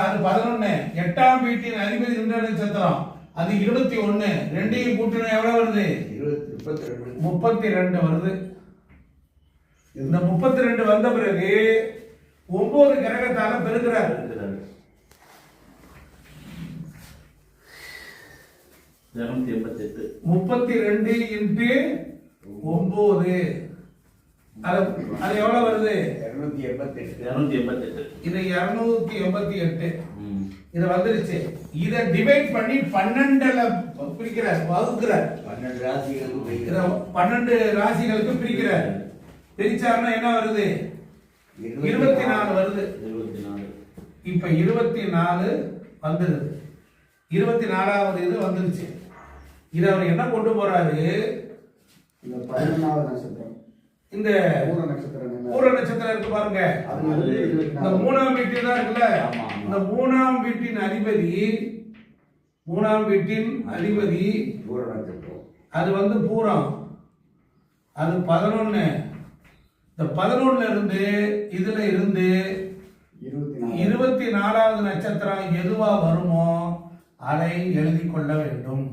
அது 11. 8ஆம் வீட்டின் அதிபதி நின்ற நட்சத்திரம் அது 21. ரெண்டையும் கூட்டினா எவ்வளவு வருது? 32 வருது. இந்த 32 வந்த பிறகு 9 கிரகத்தால பெருக்கிறார். 32 இன்டு 9 அது எவ்வளவு வருது? 288. இது 288. இது வந்துருச்சு. இத டிவைட் பண்ணி 12ல பிரிக்கிறார், வகுக்கிறார். 12 ராசிகளுக்கு பிரிக்கிறார். பிரிச்சாருன்னா என்ன வருது? 24 வருது. இப்ப 24 வந்துருது. 24வது இது வந்துருச்சு. இது அவர் என்ன கொண்டு போறாரு? இந்த 11வது நட்சத்திரம், இந்த பூர நட்சத்திரம் இருக்கு பாருங்க. இந்த 3ஆம் வீட்டு தான் இருக்குல்ல. இந்த 3ஆம் வீட்டின் அதிபதி பூர நட்சத்திரம். அது வந்து பூரம். அது 11. இந்த 11ல இருந்து இதுல இருந்து 24வது நட்சத்திரம் எதுவா வருமோ அதை எழுதி கொள்ள வேண்டும்.